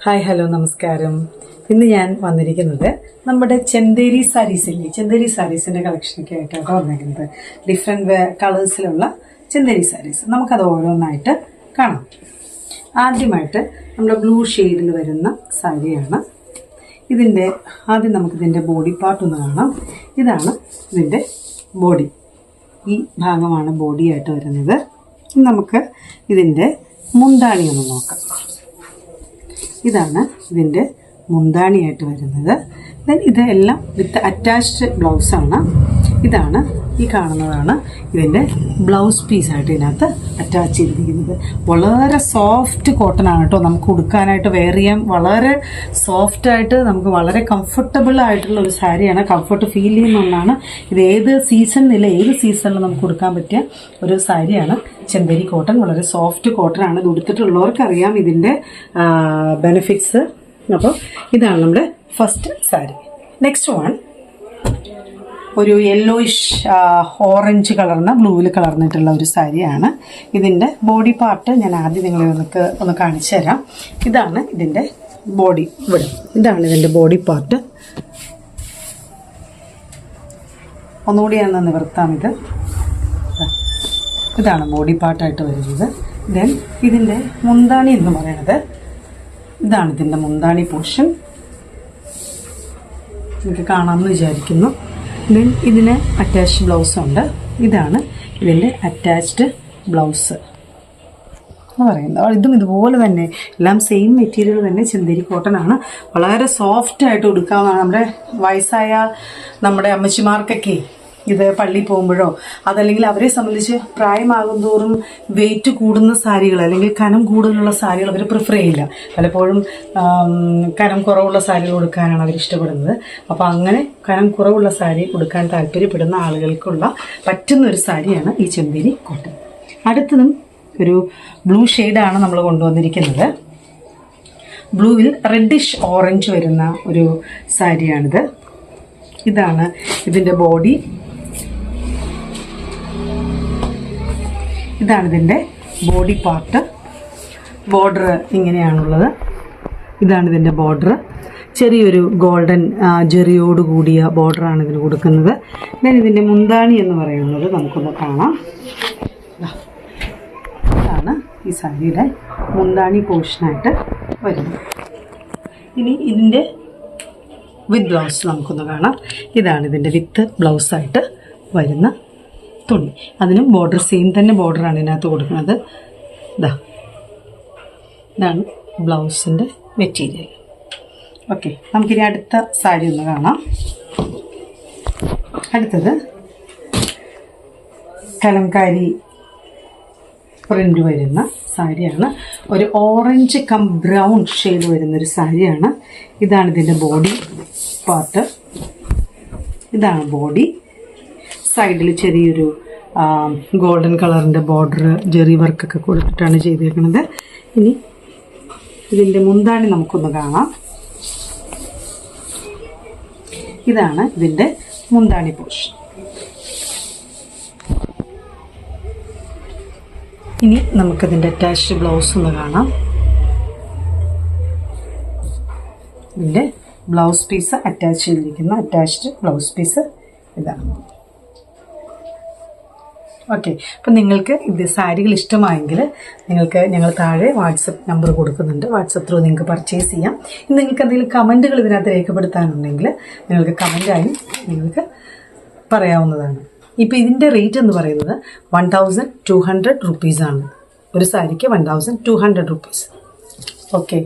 Hi hello നമസ്കാരം. ഇന്ന് ഞാൻ വന്നിരിക്കുന്നത് നമ്മുടെ ചെന്തേരി സാരീസില്ലേ, ചെന്തേരി സാരീസിന്റെ കളക്ഷനൊക്കെ ആയിട്ടാണ് വന്നിരിക്കുന്നത്. ഡിഫറെന്റ് കളേഴ്സിലുള്ള ചെന്തേരി സാരീസ് നമുക്കത് ഓരോന്നായിട്ട് കാണാം. ആദ്യമായിട്ട് നമ്മുടെ ബ്ലൂ ഷെയ്ഡിൽ വരുന്ന സാരിയാണ്. ആദ്യം നമുക്കിതിൻ്റെ ബോഡി പാർട്ട് ഒന്ന് കാണാം. ഇതാണ് ഇതിൻ്റെ ബോഡി. ഈ ഭാഗമാണ് ബോഡിയായിട്ട് വരുന്നത്. നമുക്ക് ഇതിൻ്റെ മുന്താണി ഒന്ന് നോക്കാം. ഇതാണ് ഇതിൻ്റെ മുന്താണിയായിട്ട് വരുന്നത്. ദെൻ ഇതെല്ലാം വിത്ത് അറ്റാച്ച്ഡ് ബ്ലൗസാണ്. ഇതാണ് ഈ കാണുന്നതാണ് ഇതിൻ്റെ ബ്ലൗസ് പീസായിട്ട് ഇതിനകത്ത് അറ്റാച്ച് ചെയ്തിരിക്കുന്നത്. വളരെ സോഫ്റ്റ് കോട്ടൺ ആണ് കേട്ടോ. നമുക്ക് ഉടുക്കാനായിട്ട് വെയർ ചെയ്യാൻ വളരെ സോഫ്റ്റായിട്ട് നമുക്ക് വളരെ കംഫർട്ടബിൾ ആയിട്ടുള്ള ഒരു സാരിയാണ്. കംഫർട്ട് ഫീൽ ചെയ്യുന്ന ഒന്നാണ് ഇത്. ഏത് സീസണിൽ നമുക്ക് ഉടുക്കാൻ പറ്റിയ ഒരു സാരിയാണ് ചെന്തേരി കോട്ടൺ. വളരെ സോഫ്റ്റ് കോട്ടൺ ആണ്. ഇത് ഉടുത്തിട്ടുള്ളവർക്കറിയാം ഇതിൻ്റെ ബെനിഫിറ്റ്സ്. അപ്പോൾ ഇതാണ് നമ്മുടെ ഫസ്റ്റ് സാരി. നെക്സ്റ്റ് വൺ ഒരു യെല്ലോയിഷ് ഓറഞ്ച് കളർന്ന ബ്ലൂവിൽ കളർന്നിട്ടുള്ള ഒരു സാരിയാണ്. ഇതിൻ്റെ ബോഡി പാർട്ട് ഞാൻ ആദ്യം നിങ്ങൾക്ക് ഒന്ന് കാണിച്ചു തരാം. ഇതാണ് ഇതിൻ്റെ ബോഡി. ഇതാണ് ഇതിൻ്റെ ബോഡി പാർട്ട്. ഒന്നുകൂടി ഞാൻ നിവർത്താം. ഇതാണ് ബോഡി പാർട്ടായിട്ട് വരുന്നത്. ദെൻ ഇതിൻ്റെ മുന്താണി എന്ന് പറയുന്നത് ഇതാണ് ഇതിൻ്റെ മുന്താണി പോർഷൻ. നിങ്ങൾക്ക് കാണാമെന്ന് വിചാരിക്കുന്നു. ദെൻ ഇതിന് അറ്റാച്ച്ഡ് ബ്ലൗസ് ഉണ്ട്. ഇതാണ് ഇതിൻ്റെ അറ്റാച്ച്ഡ് ബ്ലൗസ് എന്ന് പറയുന്നത്. ഇതും ഇതുപോലെ തന്നെ എല്ലാം സെയിം മെറ്റീരിയൽ തന്നെ ചെന്തേരി കോട്ടൺ ആണ്. വളരെ സോഫ്റ്റ് ആയിട്ട് ഉടുക്കാവുന്നതാണ്. നമ്മുടെ വയസ്സായ നമ്മുടെ അമ്മച്ചിമാർക്കൊക്കെ ഇത് പള്ളിയിൽ പോകുമ്പോഴോ അതല്ലെങ്കിൽ അവരെ സംബന്ധിച്ച് പ്രായമാകും തോറും വെയിറ്റ് കൂടുന്ന സാരികൾ അല്ലെങ്കിൽ കനം കൂടുതലുള്ള സാരികൾ അവർ പ്രിഫർ ചെയ്യില്ല. പലപ്പോഴും കനം കുറവുള്ള സാരികൾ ഉടുക്കാനാണ് അവർ ഇഷ്ടപ്പെടുന്നത്. അപ്പോൾ അങ്ങനെ കനം കുറവുള്ള സാരി ഉടുക്കാൻ താല്പര്യപ്പെടുന്ന ആളുകൾക്കുള്ള പറ്റുന്ന ഒരു സാരിയാണ് ഈ ചെന്തേരി കോട്ടൺ. അടുത്തതും ഒരു ബ്ലൂ ഷെയ്ഡാണ് നമ്മൾ കൊണ്ടുവന്നിരിക്കുന്നത്. ബ്ലൂവിൽ റെഡിഷ് ഓറഞ്ച് വരുന്ന ഒരു സാരിയാണിത്. ഇതാണ് ഇതിൻ്റെ ബോഡി. ഇതാണ് ഇതിൻ്റെ ബോഡി പാർട്ട്. ബോർഡർ ഇങ്ങനെയാണുള്ളത്. ഇതാണ് ഇതിൻ്റെ ബോർഡർ. ചെറിയൊരു ഗോൾഡൻ ജെറിയോട് കൂടിയ ബോർഡറാണ് ഇതിന് കൊടുക്കുന്നത്. ഞാൻ ഇതിൻ്റെ മുന്താണി എന്ന് പറയുന്നത് നമുക്കൊന്ന് കാണാം. ഇതാണ് ഈ സാരിയുടെ മുന്താണി പോർഷനായിട്ട് വരുന്നത്. ഇനി ഇതിൻ്റെ വിത്ത് ബ്ലൗസ് നമുക്കൊന്ന് കാണാം. ഇതാണ് ഇതിൻ്റെ വിത്ത് ബ്ലൗസായിട്ട് വരുന്ന തുണി. അതിനും ബോർഡർ സെയിം തന്നെ ബോർഡറാണ് ഇതിനകത്ത് കൊടുക്കുന്നത്. ഇതാണ് ബ്ലൗസിൻ്റെ മെറ്റീരിയൽ. ഓക്കെ, നമുക്കിനി അടുത്ത സാരി ഒന്ന് കാണാം. അടുത്തത് കലംകാരി പ്രിൻ്റ് വരുന്ന സാരിയാണ്. ഒരു ഓറഞ്ച് കം ബ്രൗൺ ഷെയ്ഡ് വരുന്നൊരു സാരിയാണ്. ഇതാണ് ഇതിൻ്റെ ബോഡി പാർട്ട്. ഇതാണ് ബോഡി. സൈഡിൽ ചെറിയൊരു ഗോൾഡൻ കളറിൻ്റെ ബോർഡർ ജെറി വർക്കൊക്കെ കൊടുത്തിട്ടാണ് ചെയ്തേക്കുന്നത്. ഇനി ഇതിൻ്റെ മുന്താണി നമുക്കൊന്ന് കാണാം. ഇതാണ് ഇതിൻ്റെ മുന്താണി പോർഷൻ. ഇനി നമുക്കിതിൻ്റെ അറ്റാച്ച്ഡ് ബ്ലൗസ് ഒന്ന് കാണാം. ഇതിൻ്റെ ബ്ലൗസ് പീസ് അറ്റാച്ച് ചെയ്തിരിക്കുന്ന അറ്റാച്ച്ഡ് ബ്ലൗസ് പീസ് ഇതാണ്. ഓക്കെ, അപ്പം നിങ്ങൾക്ക് ഇത് സാരികൾ ഇഷ്ടമായെങ്കിൽ ഞങ്ങൾ താഴെ വാട്സപ്പ് നമ്പർ കൊടുക്കുന്നുണ്ട്. വാട്സപ്പ് ത്രൂ നിങ്ങൾക്ക് പർച്ചേസ് ചെയ്യാം. ഇനി നിങ്ങൾക്ക് എന്തെങ്കിലും കമൻറ്റുകൾ ഇതിനകത്ത് രേഖപ്പെടുത്താനുണ്ടെങ്കിൽ നിങ്ങൾക്ക് കമൻറ്റായി നിങ്ങൾക്ക് പറയാവുന്നതാണ്. ഇപ്പോൾ ഇതിൻ്റെ റേറ്റ് എന്ന് പറയുന്നത് 1200 റുപ്പീസാണ്. ഒരു സാരിക്ക് 1200 റുപ്പീസ്. ഓക്കെ.